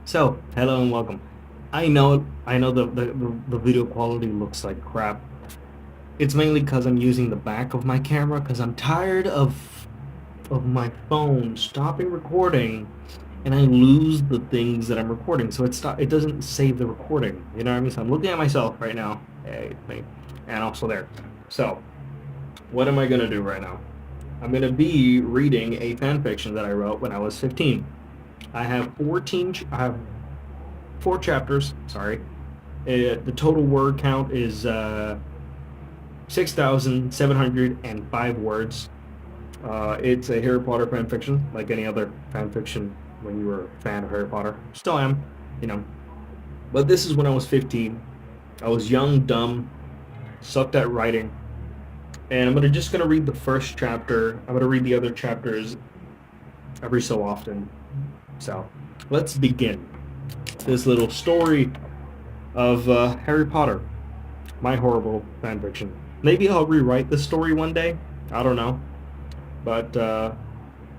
So, hello and welcome. I know the video quality looks like crap. It's mainly because I'm using the back of my camera because I'm tired of my phone stopping recording and I lose the things that I'm recording. So it doesn't save the recording. You know what I mean? So I'm looking at myself right now. Hey, it's me. And also there. So, what am I gonna do right now? I'm gonna be reading a fan fiction that I wrote when I was 15. I have four chapters. Sorry. The total word count is 6,705 words. It's a Harry Potter fan fiction, like any other fan fiction when you were a fan of Harry Potter. Still am, you know. But this is when I was 15. I was young, dumb, sucked at writing. And just gonna read the first chapter. I'm gonna read the other chapters every so often. So let's begin this little story of Harry Potter, my horrible fan fiction. Maybe I'll rewrite the story one day. I don't know. But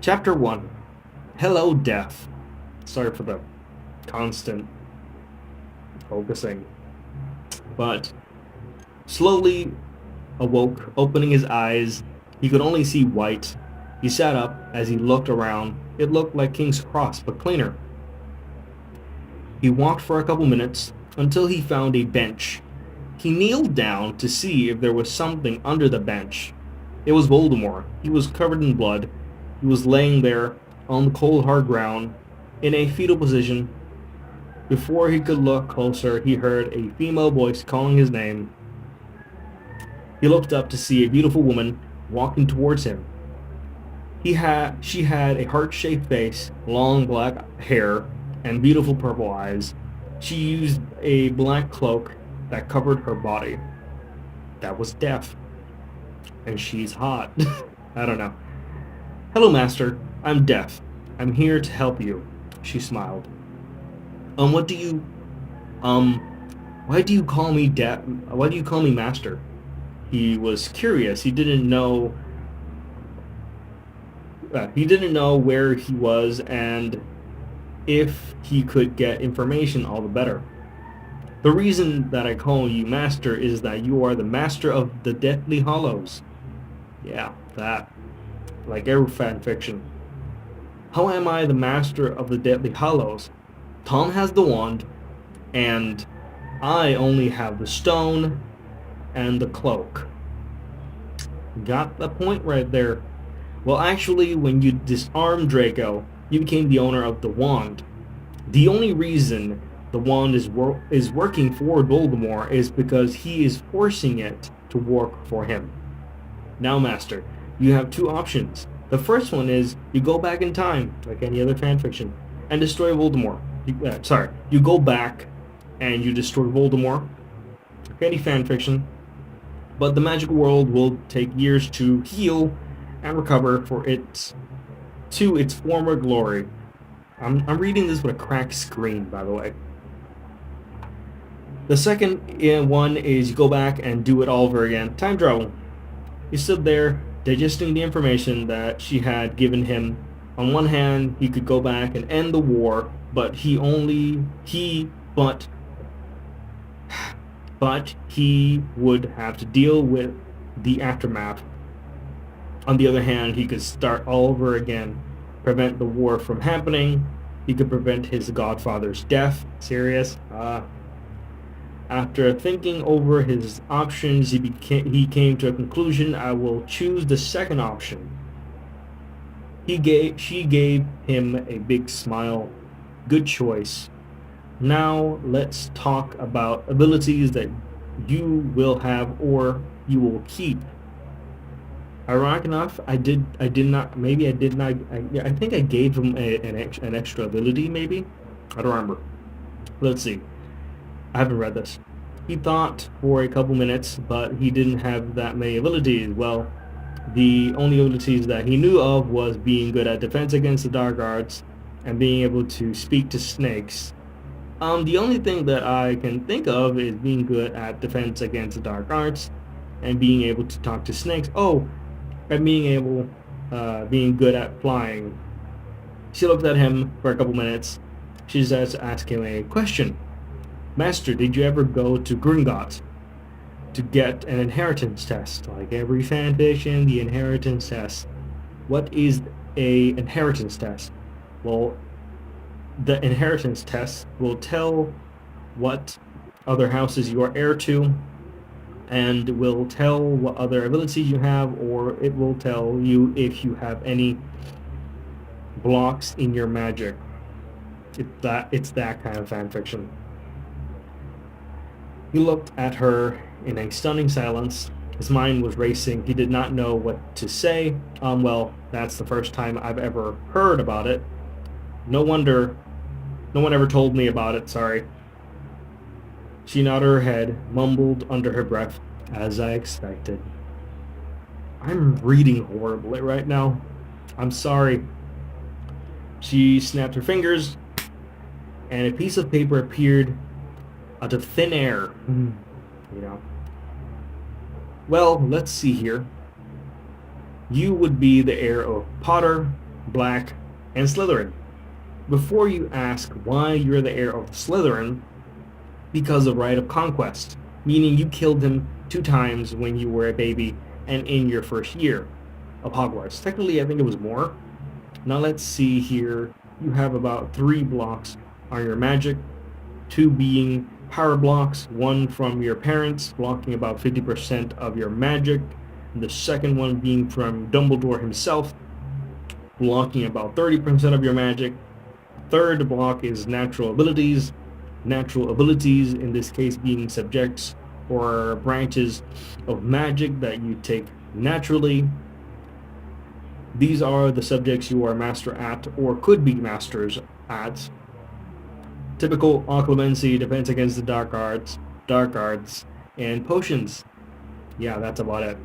chapter one, Hello Death. Sorry for the constant focusing. But slowly awoke, opening his eyes. He could only see white. He sat up as he looked around. It looked like King's Cross, but cleaner. He walked for a couple minutes until he found a bench. He kneeled down to see if there was something under the bench. It was Voldemort. He was covered in blood. He was laying there on the cold, hard ground in a fetal position. Before he could look closer, he heard a female voice calling his name. He looked up to see a beautiful woman walking towards him. She had a heart-shaped face, long black hair, and beautiful purple eyes. She used a black cloak that covered her body. That was Death. And she's hot. I don't know. Hello, Master. I'm Death. I'm here to help you. She smiled. What do you, um, why do you call me Death? Why do you call me Master? He was curious. He didn't know where he was and if he could get information, all the better. The reason that I call you Master is that you are the master of the Deathly Hollows. Yeah, that. Like every fan fiction. How am I the master of the Deadly Hollows? Tom has the wand, and I only have the stone and the cloak. Got the point right there. Well, actually, when you disarmed Draco, you became the owner of the wand. The only reason the wand is working for Voldemort is because he is forcing it to work for him. Now, Master, you have two options. The first one is you go back in time, like any other fanfiction, and destroy Voldemort. You go back and you destroy Voldemort, like any fanfiction, but the magical world will take years to heal and recover to its former glory. I'm reading this with a cracked screen, by the way. The second one is you go back and do it all over again. Time travel. He stood there, digesting the information that she had given him. On one hand, he could go back and end the war, but he would have to deal with the aftermath. On the other hand, he could start all over again, prevent the war from happening. He could prevent his godfather's death. Serious? After thinking over his options, he came to a conclusion. I will choose the second option. She gave him a big smile. Good choice. Now let's talk about abilities that you will have or you will keep. Ironic enough, I did not. Maybe I did not. I think I gave him an extra ability. Maybe I don't remember. Let's see. I haven't read this. He thought for a couple minutes, but he didn't have that many abilities. Well, the only abilities that he knew of was being good at defense against the dark arts and being able to speak to snakes. The only thing that I can think of is being good at defense against the dark arts and being able to talk to snakes. Oh, and being good at flying. She looked at him for a couple minutes. She starts asking him a question. Master, did you ever go to Gringotts to get an inheritance test? Like every fanfiction, the inheritance test. What is a inheritance test? Well, the inheritance test will tell what other houses you are heir to, and will tell what other abilities you have, or it will tell you if you have any blocks in your magic. It's that kind of fan fiction. He looked at her in a stunning silence. His mind was racing. He did not know what to say. Well, that's the first time I've ever heard about it. No wonder no one ever told me about it, sorry. She nodded her head, mumbled under her breath, as I expected. I'm reading horribly right now. I'm sorry. She snapped her fingers, and a piece of paper appeared out of thin air. You know. Well, let's see here. You would be the heir of Potter, Black, and Slytherin. Before you ask why you're the heir of Slytherin, because of right of conquest, meaning you killed him 2 times when you were a baby and in your first year of Hogwarts. Technically, I think it was more. Now let's see here. You have about 3 blocks on your magic, 2 being power blocks, 1 from your parents, blocking about 50% of your magic, and the second one being from Dumbledore himself, blocking about 30% of your magic. Third block is natural abilities. Natural abilities, in this case, being subjects or branches of magic that you take naturally. These are the subjects you are master at or could be masters at. Typical occlumency, defense against the dark arts, and potions. Yeah, that's about it.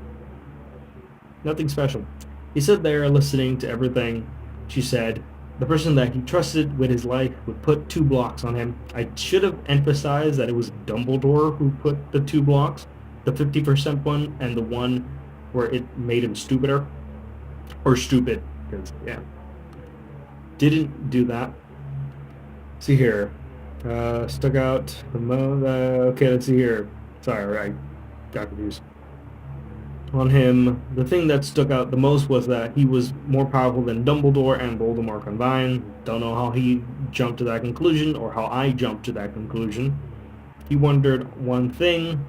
Nothing special. He stood there listening to everything she said. The person that he trusted with his life would put 2 blocks on him. I should have emphasized that it was Dumbledore who put the 2 blocks, the 50% one and the one where it made him stupider. Or stupid, because, yeah. Didn't do that. See here. Stuck out the most. Okay, let's see here. Sorry, I got confused. On him, the thing that stuck out the most was that he was more powerful than Dumbledore and Voldemort combined. Don't know how he jumped to that conclusion or how I jumped to that conclusion. He wondered one thing: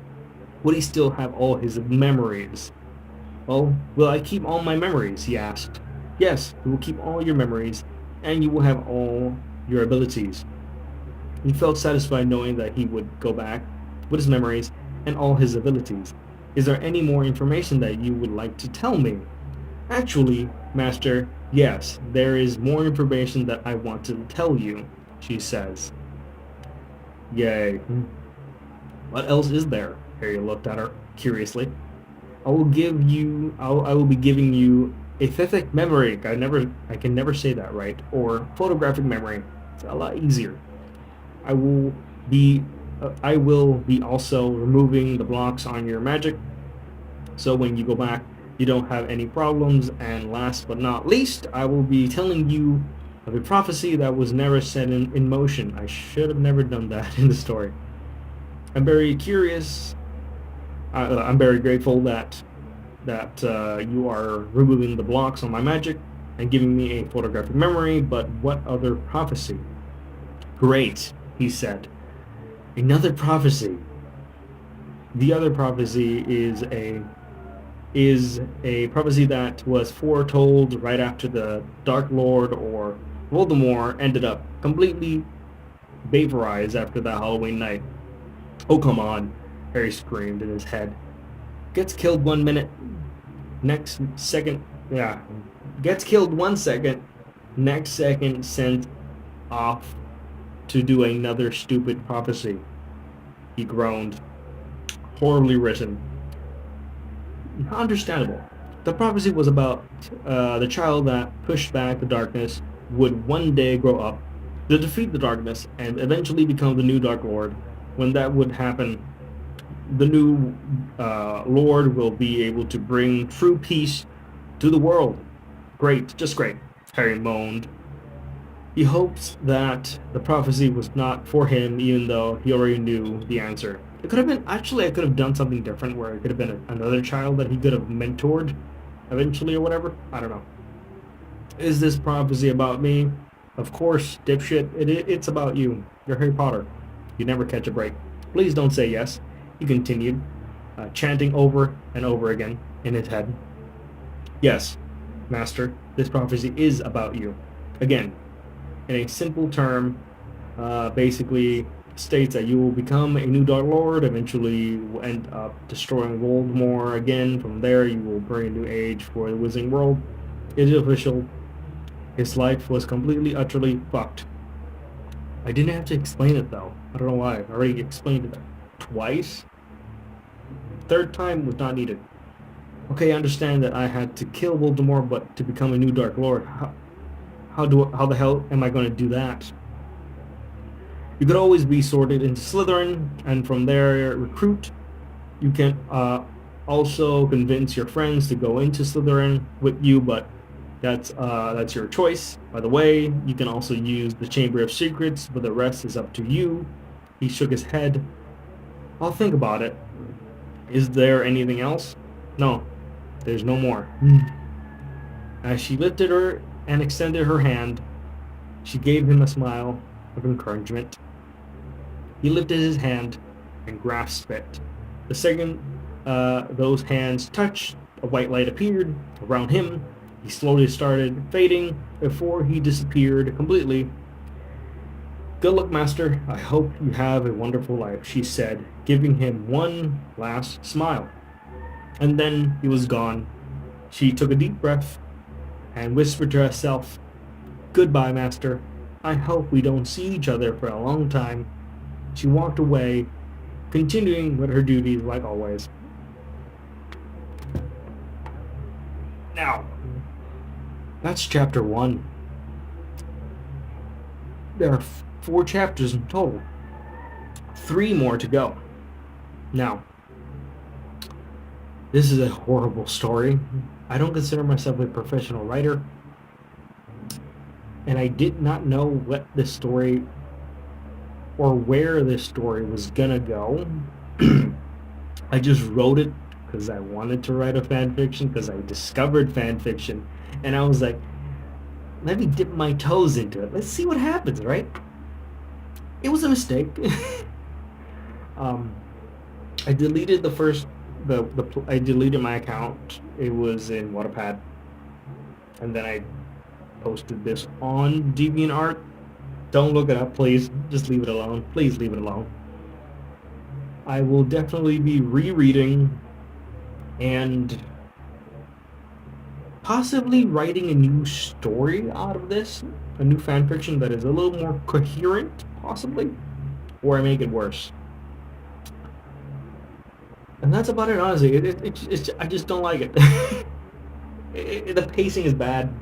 would he still have all his memories? Well, will I keep all my memories? He asked. Yes, you will keep all your memories, and you will have all your abilities. He felt satisfied knowing that he would go back with his memories and all his abilities. Is there any more information that you would like to tell me? Actually, Master, yes, there is more information that I want to tell you, she says. Yay. What else is there? Harry looked at her curiously. I will be giving you a phothic memory. I can never say that right. Or photographic memory. It's a lot easier. I will be also removing the blocks on your magic, so when you go back, you don't have any problems. And last but not least, I will be telling you of a prophecy that was never set in motion. I should have never done that in the story. I'm very curious. I'm very grateful that you are removing the blocks on my magic and giving me a photographic memory, but what other prophecy? Great, he said. Another prophecy. The other prophecy is a prophecy that was foretold right after the Dark Lord or Voldemort ended up completely vaporized after that Halloween night. Oh, come on, Harry screamed in his head. Gets killed 1 minute. Next second, gets killed 1 second. Next second sent off to do another stupid prophecy. He groaned. Horribly written. Understandable. The prophecy was about the child that pushed back the darkness would one day grow up to defeat the darkness and eventually become the new Dark Lord. When that would happen, the new Lord will be able to bring true peace to the world. Great, just great, Harry moaned. He hopes that the prophecy was not for him, even though he already knew the answer. It could have been, actually, I could have done something different where it could have been another child that he could have mentored eventually or whatever. I don't know. Is this prophecy about me? Of course, dipshit. It's about you. You're Harry Potter. You never catch a break. Please don't say yes. He continued, chanting over and over again in his head. Yes, Master, this prophecy is about you. Again, in a simple term, basically states that you will become a new Dark Lord, eventually will end up destroying Voldemort again. From there, you will bring a new age for the Wizarding World. It is official. His life was completely, utterly fucked. I didn't have to explain it though. I don't know why. I already explained it twice. Third time was not needed. Okay, I understand that I had to kill Voldemort, but to become a new Dark Lord, how the hell am I going to do that? You could always be sorted into Slytherin, and from there recruit. You can also convince your friends to go into Slytherin with you, but that's your choice. By the way, you can also use the Chamber of Secrets, but the rest is up to you. He shook his head. I'll think about it. Is there anything else? No, there's no more. As she lifted her and extended her hand, she gave him a smile of encouragement. He lifted his hand and grasped it. The second those hands touched, a white light appeared around him. He slowly started fading before he disappeared completely. Good luck, Master. I hope you have a wonderful life, she said, giving him one last smile. And then he was gone. She took a deep breath and whispered to herself, Goodbye, Master. I hope we don't see each other for a long time. She walked away, continuing with her duties like always. Now, that's chapter 1. There are 4 chapters in total. 3 more to go. Now, this is a horrible story. I don't consider myself a professional writer, and I did not know what this story or where this story was gonna go. I just wrote it because I wanted to write a fan fiction, because I discovered fan fiction, and I was like, let me dip my toes into it. Let's see what happens, right? It was a mistake. I deleted I deleted my account. It was in Wattpad, and then I posted this on DeviantArt. Don't look it up, please. Just leave it alone. Please leave it alone. I will definitely be rereading and possibly writing a new story out of this, a new fan fiction that is a little more coherent, possibly, or I make it worse. And that's about it, honestly. I just don't like it. The pacing is bad.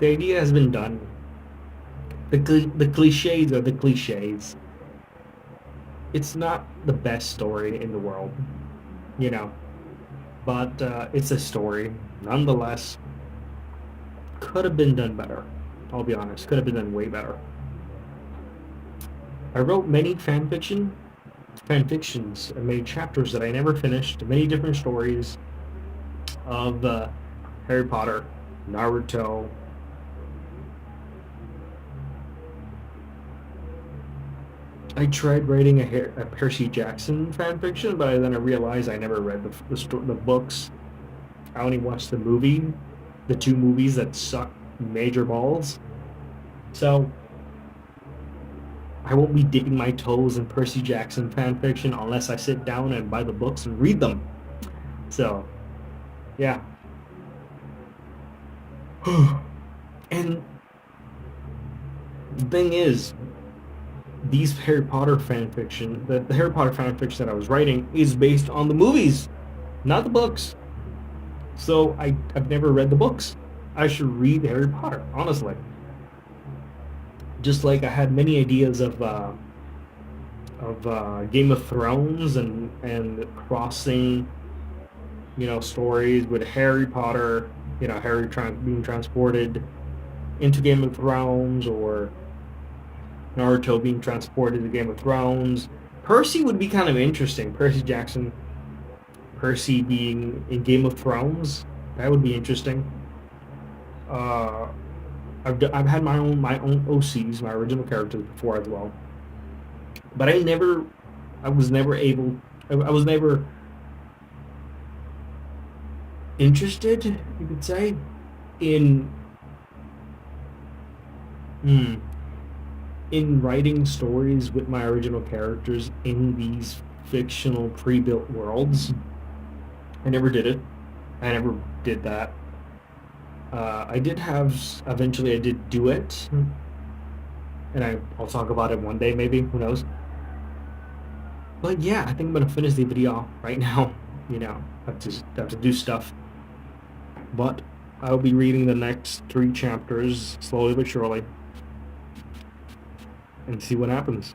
The idea has been done. The cliches are the cliches. It's not the best story in the world, you know, but it's a story. Nonetheless, could have been done better. I'll be honest, could have been done way better. I wrote many fan fictions, and many chapters that I never finished, many different stories of Harry Potter, Naruto, I tried writing a Percy Jackson fan fiction, but then I realized I never read the books. I only watched the movie, the 2 movies that suck major balls. So I won't be dipping my toes in Percy Jackson fan fiction unless I sit down and buy the books and read them. So, yeah. And the thing is, these Harry Potter fan fiction, the Harry Potter fan fiction that I was writing is based on the movies, not the books. So I've never read the books. I should read Harry Potter, honestly. Just like I had many ideas of Game of Thrones and crossing, stories with Harry Potter, Harry being transported into Game of Thrones, or Naruto being transported to Game of Thrones. Percy would be kind of interesting. Percy Jackson, Percy being in Game of Thrones, that would be interesting. Uh, I've had my own OCs, my original characters before as well, but I was never able, I was never interested, you could say, in hmm, in writing stories with my original characters in these fictional pre-built worlds. I never did it. I never did that. I did have eventually. I did do it, and I'll talk about it one day, maybe. Who knows? But yeah, I think I'm gonna finish the video right now. You know, have to do stuff. But I'll be reading the next 3 chapters slowly but surely, and see what happens.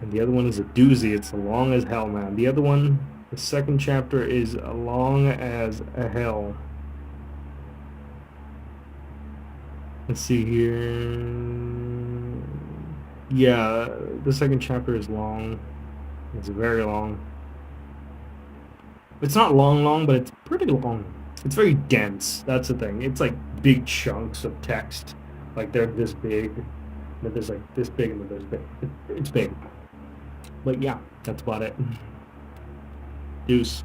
And the other one is a doozy. It's long as hell, man. The other one, the second chapter, is long as a hell. Let's see here. Yeah, the second chapter is long. It's very long. It's not long, but it's pretty long. It's very dense. That's the thing. It's like big chunks of text. Like they're this big. Then there's like this big, and then there's big. It's big. But yeah, that's about it. Deuce.